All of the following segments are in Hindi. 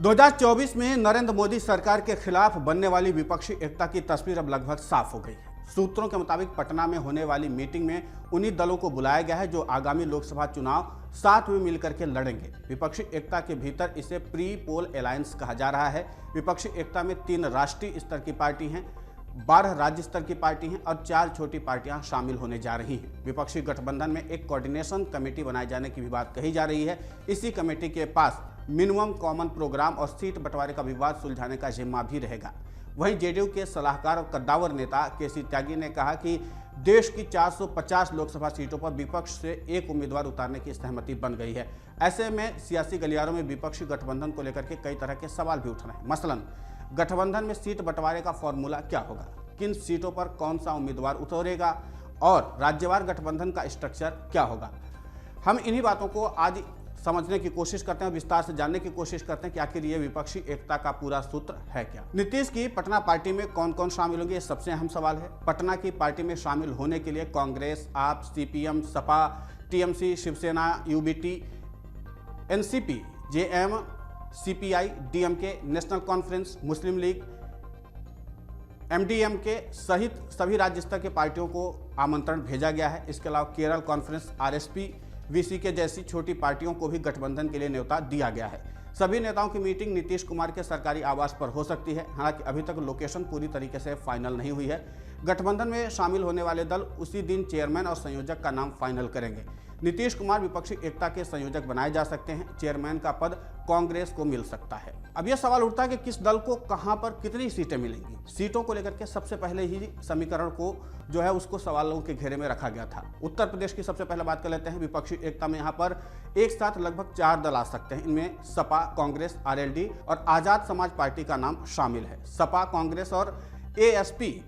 2024 में नरेंद्र मोदी सरकार के खिलाफ बनने वाली विपक्षी एकता की तस्वीर अब लगभग साफ हो गई है। सूत्रों के मुताबिक पटना में होने वाली मीटिंग में उन्हीं दलों को बुलाया गया है जो आगामी लोकसभा चुनाव साथ में मिलकर के लड़ेंगे। विपक्षी एकता के भीतर इसे प्री पोल अलायंस कहा जा रहा है। विपक्षी एकता में 3 राष्ट्रीय स्तर की पार्टी हैं, 12 राज्य स्तर की पार्टी हैं और 4 छोटी पार्टियां शामिल होने जा रही हैं। विपक्षी गठबंधन में एक कोऑर्डिनेशन कमेटी बनाए जाने की भी बात कही जा रही है। इसी कमेटी के पास मिनिमम कॉमन प्रोग्राम और सीट बंटवारे का विवाद सुलझाने का जिम्मा भी रहेगा। वहीं जेडीयू के सलाहकार और कद्दावर नेता केसी त्यागी ने कहा कि देश की 450 लोकसभा सीटों पर विपक्ष से एक उम्मीदवार उतारने की सहमति बन गई है। ऐसे में सियासी गलियारों में विपक्षी गठबंधन को लेकर के कई तरह के सवाल भी उठ रहे हैं। मसलन गठबंधन में सीट बंटवारे का फॉर्मूला क्या होगा, किन सीटों पर कौन सा उम्मीदवार उतरेगा और राज्यवार गठबंधन का स्ट्रक्चर क्या होगा। हम इन्हीं बातों को आज समझने की कोशिश करते हैं, विस्तार से जानने की कोशिश करते हैं कि आखिर ये विपक्षी एकता का पूरा सूत्र है क्या। नीतीश की पटना पार्टी में कौन कौन शामिल होंगे, ये सबसे अहम सवाल है। पटना की पार्टी में शामिल होने के लिए Congress, AAP, CPM, SP, TMC, Shiv Sena, UBT, NCP, JM, CPI, DMK, National Conference, Muslim League, MDMK सहित सभी राज्य स्तर के पार्टियों को आमंत्रण भेजा गया है। इसके अलावा केरल कॉन्फ्रेंस, आरएसपी, वीसीके जैसी छोटी पार्टियों को भी गठबंधन के लिए न्योता दिया गया है। सभी नेताओं की मीटिंग नीतीश कुमार के सरकारी आवास पर हो सकती है। हालांकि अभी तक लोकेशन पूरी तरीके से फाइनल नहीं हुई है। गठबंधन में शामिल होने वाले दल उसी दिन चेयरमैन और संयोजक का नाम फाइनल करेंगे। नीतीश कुमार विपक्षी एकता के संयोजक बनाए जा सकते हैं। चेयरमैन का पद कांग्रेस को मिल सकता है। अब यह सवाल उठता है कि किस दल को कहां पर कितनी सीटें मिलेंगी। सीटों को लेकर के सबसे पहले ही समीकरण को जो है उसको सवालों के घेरे में रखा गया था। उत्तर प्रदेश की सबसे पहले बात कर लेते हैं। विपक्षी एकता में यहाँ पर एक साथ लगभग 4 दल आ सकते हैं। इनमें सपा, कांग्रेस, आरएलडी और आजाद समाज पार्टी का नाम शामिल है। सपा, कांग्रेस और एएसपी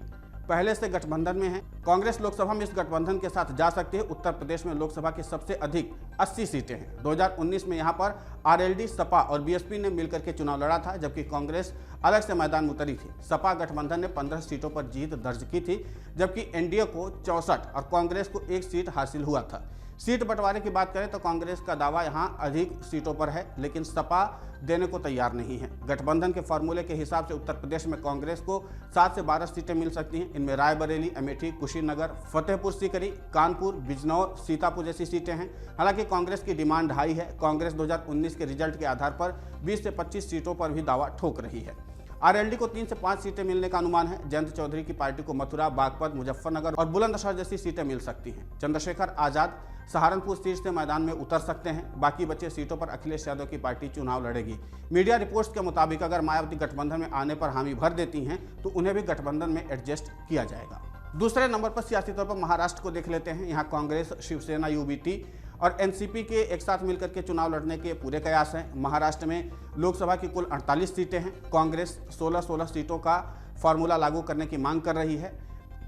पहले से गठबंधन में है। कांग्रेस लोकसभा में इस गठबंधन के साथ जा सकती है। उत्तर प्रदेश में लोकसभा की सबसे अधिक 80 सीटें हैं। 2019 में यहां पर आरएलडी, सपा और बीएसपी ने मिलकर के चुनाव लड़ा था, जबकि कांग्रेस अलग से मैदान में उतरी थी। सपा गठबंधन ने 15 सीटों पर जीत दर्ज की थी, जबकि एनडीए को 64 और कांग्रेस को 1 सीट हासिल हुआ था। सीट बंटवारे की बात करें तो कांग्रेस का दावा यहां अधिक सीटों पर है, लेकिन सपा देने को तैयार नहीं है। गठबंधन के फॉर्मूले के हिसाब से उत्तर प्रदेश में कांग्रेस को 7 से 12 सीटें मिल सकती हैं। इनमें रायबरेली, अमेठी, कुशीनगर, फतेहपुर सीकरी, कानपुर, बिजनौर, सीतापुर जैसी सीटें हैं। हालांकि कांग्रेस की डिमांड हाई है। कांग्रेस 2019 के रिजल्ट के आधार पर 20 से 25 सीटों पर भी दावा ठोक रही है। आरएलडी को 3 से 5 सीटें मिलने का अनुमान है। जयंत चौधरी की पार्टी को मथुरा, बागपत, मुजफ्फरनगर और बुलंदशहर जैसी सीटें मिल सकती हैं। चंद्रशेखर आजाद सहारनपुर सीट से मैदान में उतर सकते हैं। बाकी बचे सीटों पर अखिलेश यादव की पार्टी चुनाव लड़ेगी। मीडिया रिपोर्ट्स के मुताबिक अगर मायावती गठबंधन में आने पर हामी भर देती हैं तो उन्हें भी गठबंधन में एडजस्ट किया जाएगा। दूसरे नंबर पर सियासी तौर पर महाराष्ट्र को देख लेते हैं। यहाँ कांग्रेस, शिवसेना, यूबीटी और एनसीपी के एक साथ मिलकर के चुनाव लड़ने के पूरे कयास हैं। महाराष्ट्र में लोकसभा की कुल 48 सीटें हैं। कांग्रेस 16 सीटों का फॉर्मूला लागू करने की मांग कर रही है।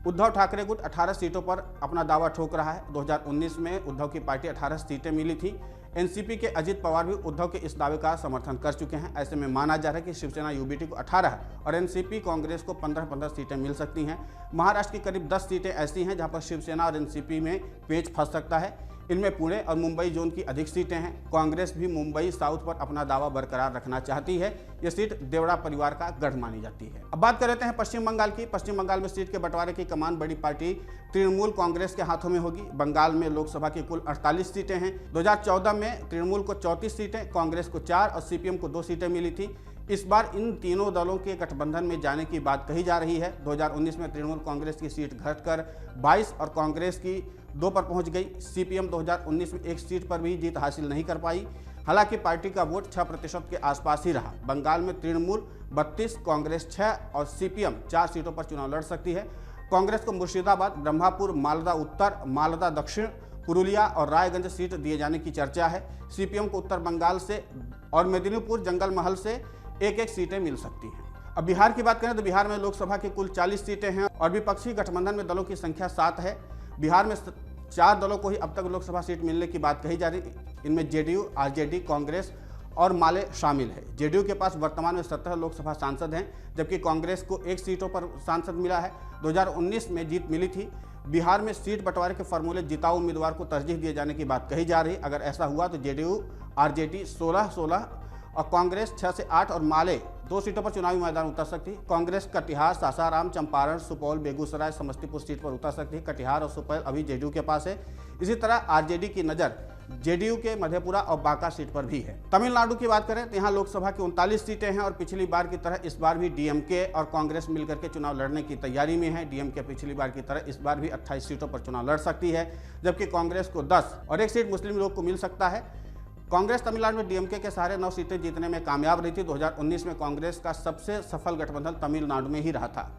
उद्धव ठाकरे गुट 18 सीटों पर अपना दावा ठोक रहा है। 2019 में उद्धव की पार्टी 18 सीटें मिली थी। एनसीपी के अजित पवार भी उद्धव के इस दावे का समर्थन कर चुके हैं। ऐसे में माना जा रहा है कि शिवसेना यूबीटी को 18 और एनसीपी कांग्रेस को 15-15 सीटें मिल सकती हैं। महाराष्ट्र की करीब 10 सीटें ऐसी हैं जहां पर शिवसेना और एनसीपी में पेच फंस सकता है। इनमें पुणे और मुंबई जोन की अधिक सीटें हैं। कांग्रेस भी मुंबई साउथ पर अपना दावा बरकरार रखना चाहती है। यह सीट देवड़ा परिवार का गढ़ मानी जाती है। अब बात कर लेते हैं पश्चिम बंगाल की। पश्चिम बंगाल में सीट के बंटवारे की कमान बड़ी पार्टी तृणमूल कांग्रेस के हाथों में होगी। बंगाल में लोकसभा की कुल 48 सीटें हैं। 2014 में तृणमूल को 34 सीटें, कांग्रेस को 4 और सीपीएम को 2 सीटें मिली थी। इस बार इन तीनों दलों के गठबंधन में जाने की बात कही जा रही है। 2019 में तृणमूल कांग्रेस की सीट घटकर 22 और कांग्रेस की 2 पर पहुंच गई। सीपीएम 2019 में 1 सीट पर भी जीत हासिल नहीं कर पाई। हालांकि पार्टी का वोट 6% के आसपास ही रहा। बंगाल में तृणमूल 32, कांग्रेस 6 और सीपीएम 4 सीटों पर चुनाव लड़ सकती है। कांग्रेस को मुर्शिदाबाद, ब्रह्मपुर, मालदा उत्तर, मालदा दक्षिण, पुरुलिया और रायगंज सीट दिए जाने की चर्चा है। सीपीएम को उत्तर बंगाल से और मेदिनीपुर, जंगल महल से 1-1 सीटें मिल सकती हैं। अब बिहार की बात करें तो बिहार में लोकसभा की कुल 40 सीटें हैं और विपक्षी गठबंधन में दलों की संख्या 7 है। बिहार में 4 दलों को ही अब तक लोकसभा सीट मिलने की बात कही जा रही है। इनमें जेडीयू, आरजेडी, कांग्रेस और माले शामिल है। जेडीयू के पास वर्तमान में 17 लोकसभा सांसद हैं, जबकि कांग्रेस को 1 सीटों पर सांसद मिला है। 2019 में जीत मिली थी। बिहार में सीट बंटवारे के फॉर्मूले जिताऊ उम्मीदवार को तरजीह दिए जाने की बात कही जा रही है। अगर ऐसा हुआ तो जेडीयू, आरजेडी 16-16 और कांग्रेस 6 से 8 और माले 2 सीटों पर चुनावी मैदान उतर सकती है। कांग्रेस कटिहार, सासाराम, चंपारण, सुपौल, बेगूसराय, समस्तीपुर सीट पर उतर सकती है। कटिहार और सुपौल अभी जेडीयू के पास है। इसी तरह आरजेडी की नज़र जेडीयू के मधेपुरा और बांका सीट पर भी है। तमिलनाडु की बात करें तो यहाँ लोकसभा की 39 सीटें हैं और पिछली बार की तरह इस बार भी डीएमके और कांग्रेस मिलकर के चुनाव लड़ने की तैयारी में है। डीएमके पिछली बार की तरह इस बार भी 28 सीटों पर चुनाव लड़ सकती है, जबकि कांग्रेस को 10 और 1 सीट मुस्लिम लीग को मिल सकता है। कांग्रेस तमिलनाडु में डीएमके के सहारे 9 सीटें जीतने में कामयाब रही थी। 2019 में कांग्रेस का सबसे सफल गठबंधन तमिलनाडु में ही रहा था।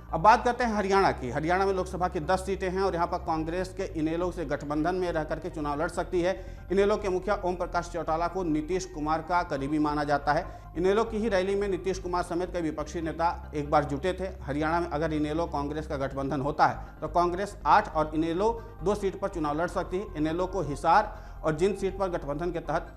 अब बात करते हैं हरियाणा की। हरियाणा में लोकसभा की 10 सीटें हैं और यहाँ पर कांग्रेस के इनेलो से गठबंधन में रह करके चुनाव लड़ सकती है। इनेलो के मुखिया ओम प्रकाश चौटाला को नीतीश कुमार का करीबी माना जाता है। इनेलो की ही रैली में नीतीश कुमार समेत कई विपक्षी नेता एक बार जुटे थे। हरियाणा में अगर इनेलो कांग्रेस का गठबंधन होता है तो कांग्रेस 8 और इनेलो 2 सीट पर चुनाव लड़ सकती है। इनेलो को हिसार और जिन सीट पर गठबंधन के तहत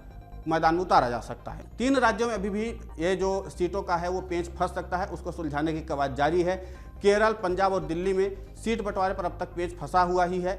मैदान में उतारा जा सकता है। 3 राज्यों में अभी भी ये जो सीटों का है वो पेंच फंस सकता है, उसको सुलझाने की कवायद जारी है। केरल, पंजाब और दिल्ली में सीट बंटवारे पर अब तक पेंच फंसा हुआ ही है।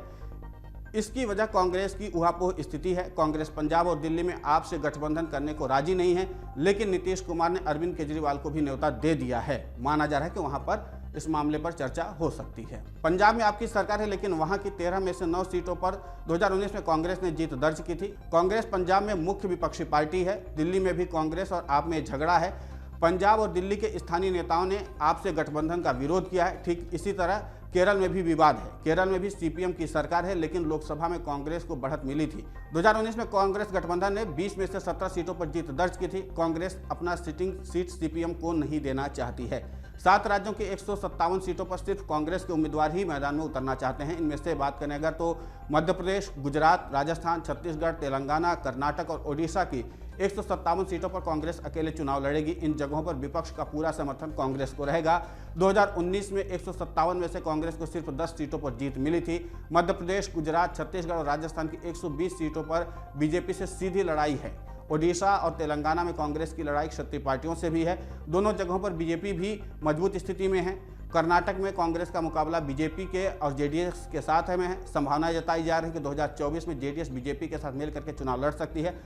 इसकी वजह कांग्रेस की ऊहापोह स्थिति है। कांग्रेस पंजाब और दिल्ली में आपसे गठबंधन करने को राजी नहीं है, लेकिन नीतीश कुमार ने अरविंद केजरीवाल को भी न्योता दे दिया है। माना जा रहा है कि वहां पर इस मामले पर चर्चा हो सकती है। पंजाब में आपकी सरकार है, लेकिन वहां की 13 में से 9 सीटों पर 2019 में कांग्रेस ने जीत दर्ज की थी। कांग्रेस पंजाब में मुख्य विपक्षी पार्टी है। दिल्ली में भी कांग्रेस और आप में झगड़ा है। पंजाब और दिल्ली के स्थानीय नेताओं ने आपसे गठबंधन का विरोध किया है। ठीक इसी तरह केरल में भी विवाद है। केरल में भी सीपीएम की सरकार है, लेकिन लोकसभा में कांग्रेस को बढ़त मिली थी। 2019 में कांग्रेस गठबंधन ने 20 में से 17 सीटों पर जीत दर्ज की थी। कांग्रेस अपना सिटिंग सीट सीपीएम को नहीं देना चाहती है। 7 राज्यों की 157 सीटों पर सिर्फ कांग्रेस के उम्मीदवार ही मैदान में उतरना चाहते हैं। इनमें से बात करें अगर तो मध्य प्रदेश, गुजरात, राजस्थान, छत्तीसगढ़, तेलंगाना, कर्नाटक और ओडिशा की 157 सीटों पर कांग्रेस अकेले चुनाव लड़ेगी। इन जगहों पर विपक्ष का पूरा समर्थन कांग्रेस को रहेगा। 2019 में 157 में से कांग्रेस को सिर्फ 10 सीटों पर जीत मिली थी। मध्य प्रदेश, गुजरात, छत्तीसगढ़ और राजस्थान की 120 सीटों पर बीजेपी से सीधी लड़ाई है। ओडिशा और तेलंगाना में कांग्रेस की लड़ाई क्षत्रिय पार्टियों से भी है। दोनों जगहों पर बीजेपी भी मजबूत स्थिति में है। कर्नाटक में कांग्रेस का मुकाबला बीजेपी के और जेडीएस के साथ में है। संभावना जताई जा रही है कि 2024 में जेडीएस बीजेपी के साथ मिल करके चुनाव लड़ सकती है।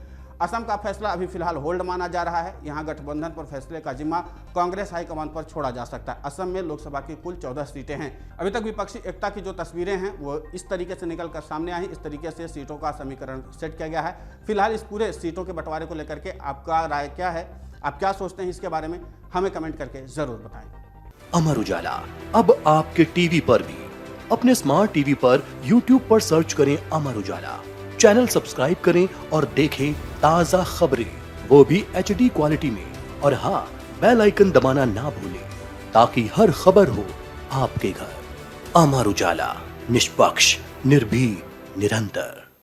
असम का फैसला अभी फिलहाल होल्ड माना जा रहा है। यहां गठबंधन पर फैसले का जिम्मा कांग्रेस हाईकमान पर छोड़ा जा सकता है। असम में लोकसभा की कुल 14 सीटें हैं। अभी तक विपक्षी एकता की जो तस्वीरें हैं वो इस तरीके से निकल कर सामने आई। इस तरीके से सीटों का समीकरण सेट किया गया है। फिलहाल इस पूरे सीटों के बंटवारे को लेकर के आपका राय क्या है, आप क्या सोचते हैं इसके बारे में, हमें कमेंट करके जरूर बताएं। अमर उजाला अब आपके टीवी पर भी। अपने स्मार्ट टीवी पर YouTube पर सर्च करें अमर उजाला, चैनल सब्सक्राइब करें और देखें ताजा खबरें, वो भी HD क्वालिटी में। और हाँ, बेल आइकन दबाना ना भूलें ताकि हर खबर हो आपके घर। अमर उजाला, निष्पक्ष, निर्भीक, निरंतर।